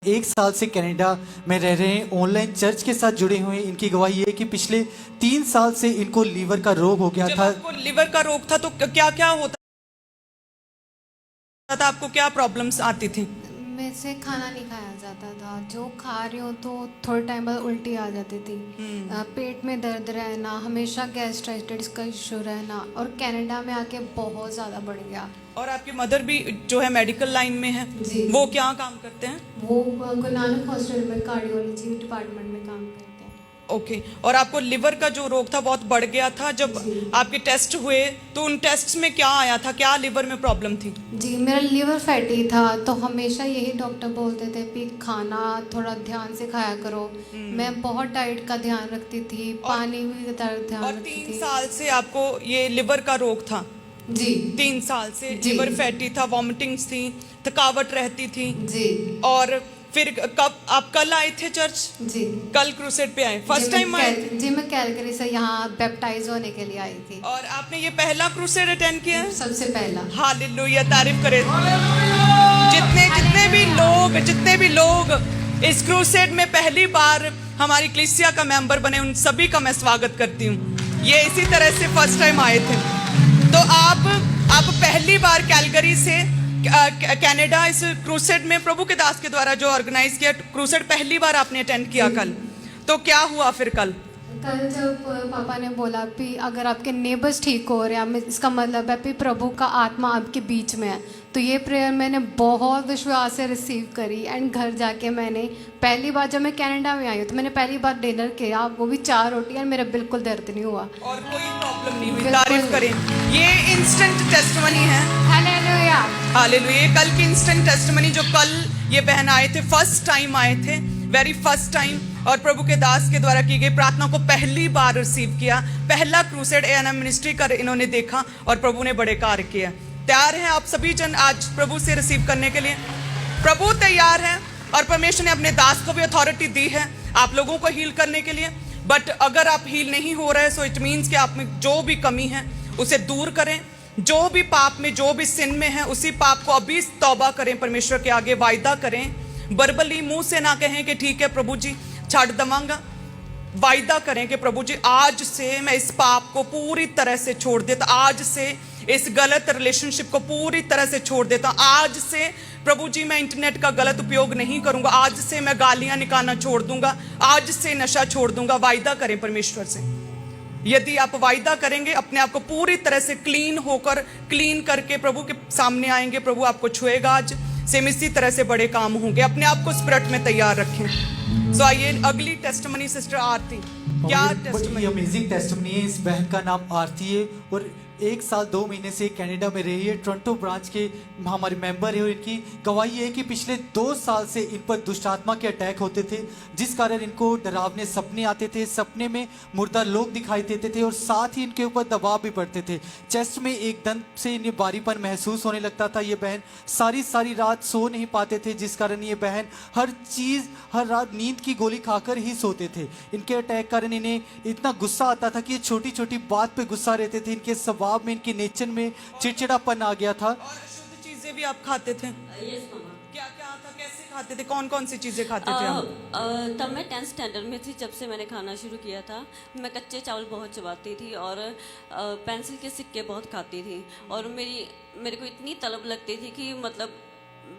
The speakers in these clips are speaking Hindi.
एक साल से कनाडा में रह रहे हैं, ऑनलाइन चर्च के साथ जुड़े हुए हैं। इनकी गवाही ये है कि पिछले 3 साल से इनको लीवर का रोग हो गया जब था। आपको लिवर का रोग था तो क्या क्या होता था, आपको क्या प्रॉब्लम्स आती थी? मेरे से खाना नहीं खाया जाता था। जो खा रही हूँ तो थोड़े टाइम बाद उल्टी आ जाती थी। पेट में दर्द रहना, हमेशा गैस्ट्राइटिस का इशू रहना, और कनाडा में आके बहुत ज़्यादा बढ़ गया। और आपकी मदर भी जो है मेडिकल लाइन में है, जी। वो क्या काम करते हैं? वो गुरु नानक हॉस्पिटल में कार्डियोलॉजी डिपार्टमेंट में काम करते हैं। ओके। और आपको लिवर का जो रोग था बहुत बढ़ गया था, जब जी। आपके टेस्ट हुए तो उन टेस्ट में क्या आया था, क्या लिवर में प्रॉब्लम थी? जी, मेरा लीवर फैटी था, तो हमेशा यही डॉक्टर बोलते थे कि खाना थोड़ा ध्यान से खाया करो। मैं बहुत डाइट का ध्यान रखती थी, पानी भी ध्यान और रखती 3 थी। साल से आपको ये लिवर का रोग था? जी 3 साल से जी। लिवर फैटी था, वॉमिटिंग्स थी, थकावट रहती थी। जी और फिर कब आप कल आए थे चर्च? जी। कल क्रूसेड पे आए, फर्स्ट टाइम आए थे? जी, मैं कैलगरी से यहाँ बैप्टाइज होने के लिए आई थी। और आपने ये पहला क्रूसेड अटेंड किया है? सबसे पहला। हालेलुया, तारीफ करें। जितने भी लोग इस क्रूसेड में पहली बार हमारी क्लिसिया का मेंबर बने, उन सभी का मैं स्वागत करती हूँ। ये इसी तरह से फर्स्ट टाइम आए थे। तो आप पहली बार कैलगरी से कनाडा इस क्रूसेड में प्रभु के दास के द्वारा जो ऑर्गेनाइज किया क्रूसेड पहली बार आपने अटेंड किया कल। तो क्या हुआ फिर कल जब पापा ने बोला कि अगर आपके नेबर्स ठीक हो रहे हैं, इसका मतलब है कि प्रभु का आत्मा आपके बीच में है। तो ये प्रेयर मैंने बहुत विश्वास से रिसीव करी। एंड घर जाके मैंने पहली बार, जब मैं कनाडा में आई हूँ, तो मैंने पहली बार डिनर किया, वो भी 4 रोटियां, मेरा बिल्कुल दर्द नहीं हुआ और कोई प्रॉब्लम नहीं हुई। तारीफ करें, ये इंस्टेंट टेस्टिमनी है। Hallelujah hallelujah. कल की इंस्टेंट टेस्टिमनी जो कल ये बहन आए थे, फर्स्ट टाइम आए थे, वेरी फर्स्ट टाइम, और प्रभु के दास के द्वारा की गई प्रार्थना को पहली बार रिसीव किया। पहला क्रूसेड एएनएम मिनिस्ट्री कर इन्होंने देखा और प्रभु ने बड़े कार्य किया। तैयार हैं आप सभी जन आज प्रभु से रिसीव करने के लिए? प्रभु तैयार है और परमेश्वर ने अपने दास को भी अथॉरिटी दी है आप लोगों को हील करने के लिए। बट अगर आप हील नहीं हो रहे, सो इट मीन्स कि आप में जो भी कमी है उसे दूर करें। जो भी पाप में, जो भी सिन में है, उसी पाप को अभी तौबा करें, परमेश्वर के आगे वायदा करें। बर्बली मुंह से ना कहें कि ठीक है प्रभु जी छाड़ दवांगा। वायदा करें कि प्रभु जी आज से मैं इस पाप को पूरी तरह से छोड़ देता, आज से इस गलत रिलेशनशिप को पूरी तरह से छोड़ देता, आज से प्रभु जी मैं इंटरनेट का गलत उपयोग नहीं करूंगा, आज से मैं गालियां निकालना छोड़ दूंगा, आज से नशा छोड़ दूंगा। वायदा करें परमेश्वर से। यदि आप वायदा करेंगे, अपने आप को पूरी तरह से क्लीन करके प्रभु के सामने आएंगे, प्रभु आपको छुएगा। आज सेम इसी तरह से बड़े काम होंगे। अपने आप को स्पिरिट में तैयार रखें। सो आइए अगली टेस्टिमनी सिस्टर आरती। क्या टेस्टिमनी? अमेजिंग टेस्टिमनी है। इस बहन का नाम आरती है और 1 साल 2 महीने से कनाडा में रही है। टोरंटो ब्रांच के हमारे मेंबर है और इनकी गवाही है कि पिछले 2 साल से इन पर दुष्ट आत्मा के अटैक होते थे, जिस कारण इनको डरावने सपने आते थे। सपने में मुर्दा लोग दिखाई देते थे और साथ ही इनके ऊपर दबाव भी पड़ते थे। चेस्ट में एक दंत से इन्हें भारीपन महसूस होने लगता था। ये बहन सारी रात सो नहीं पाते थे, जिस कारण ये बहन हर रात नींद की गोली खाकर ही सोते थे। इनके अटैक कारण इन्हें इतना गुस्सा आता था कि ये छोटी छोटी बात पे गुस्सा रहते थे। इनके स्वभाव में, इनके नेचर में चिड़चिड़ापन आ गया था। और शुद्ध चीजें भी आप खाते थे? यस मामा। क्या क्या था, कैसे खाते थे, कौन कौन सी चीजें खाते थे आप? तब मैं 10th स्टैंडर्ड में थी जब से मैंने खाना शुरू किया था। मैं कच्चे चावल बहुत चबाती थी और पेंसिल के सिक्के बहुत खाती थी। और मेरे को इतनी तलब लगती थी कि मतलब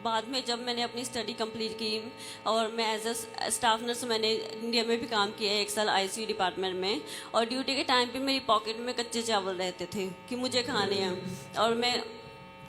बाद में जब मैंने अपनी स्टडी कंप्लीट की और मैं एज अ स्टाफ नर्स मैंने इंडिया में भी काम किया है 1 साल आईसीयू डिपार्टमेंट में। और ड्यूटी के टाइम पे मेरी पॉकेट में कच्चे चावल रहते थे कि मुझे खाने हैं, और मैं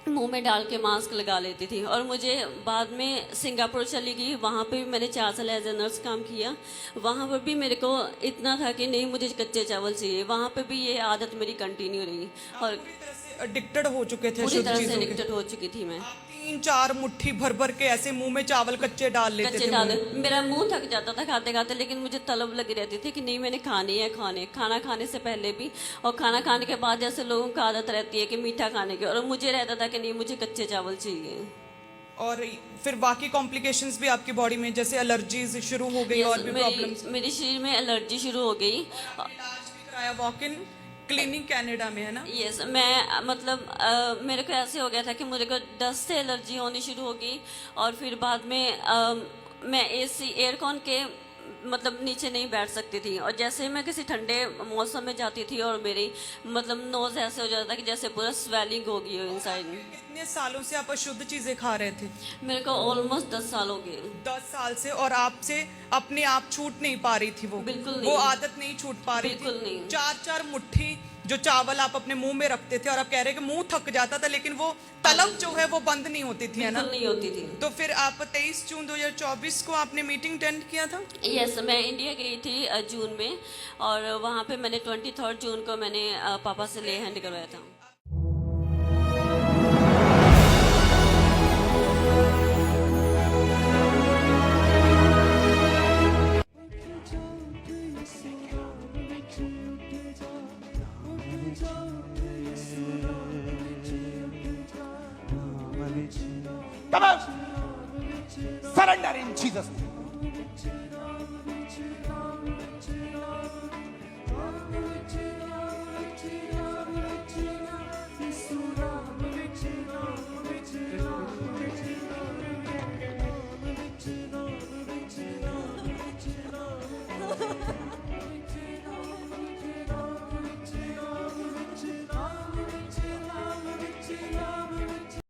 मुंह में डाल के मास्क लगा लेती थी। और मुझे बाद में सिंगापुर चली गई, वहाँ पे भी मैंने 4 साल एज ए नर्स काम किया। वहाँ पर भी मेरे को इतना था कि नहीं मुझे कच्चे चावल चाहिए। वहाँ पे भी ये आदत मेरी कंटिन्यू रही और पूरी तरह से एडिक्टेड हो चुके थे पूरी शुद्ध तरह से चीजों के। एडिक्टेड हो चुकी थी मैं। 3-4 मुट्ठी भर के ऐसे मुंह में चावल कच्चे डाल लेते कच्चे थे। डाल मेरा मुंह थक जाता था खाते खाते, लेकिन मुझे तलब लगी रहती थी कि नहीं मैंने खानी है। खाना खाने से पहले भी और खाना खाने के बाद जैसे लोगों को आदत रहती है कि मीठा खाने की, और मुझे रहता था कि नहीं मुझे कच्चे चावल चाहिए। और फिर बाकी कॉम्प्लिकेशंस भी आपकी बॉडी में, जैसे एलर्जीज शुरू हो गई और भी प्रॉब्लम्स? मेरी शरीर में एलर्जी शुरू हो गई। इलाज भी कराया वॉक इन क्लिनिक कनाडा में, है ना? यस, मैं मतलब मेरे को ऐसे हो गया था कि मुझे को डस्ट से एलर्जी होनी शुरू हो गई। और फिर बाद में मैं एसी एयरकॉन के मतलब नीचे नहीं बैठ सकती थी, और जैसे ही मैं किसी ठंडे मौसम में जाती थी और मेरी मतलब नोज ऐसे हो जाता था कि जैसे पूरा स्वेलिंग हो गई हो इनसाइड। कितने सालों से आप अशुद्ध चीजें खा रहे थे? मेरे को ऑलमोस्ट 10 साल हो गए। 10 साल से। और आपसे अपने आप छूट नहीं पा रही थी वो? बिल्कुल वो नहीं। आदत नहीं छूट पा रही बिल्कुल थी? नहीं। 4-4 मुट्ठी जो चावल आप अपने मुंह में रखते थे और आप कह रहे कि मुंह थक जाता था, लेकिन वो तलब जो है वो बंद नहीं होती थी, है ना? बिल्कुल नहीं होती थी। तो फिर आप 23 जून 2024 को आपने मीटिंग अटेंड किया था? यस, मैं इंडिया गई थी जून में, और वहाँ पे मैंने 23 जून को मैंने पापा से ले हैंड करवाया था। Come on! Surrender in Jesus' name.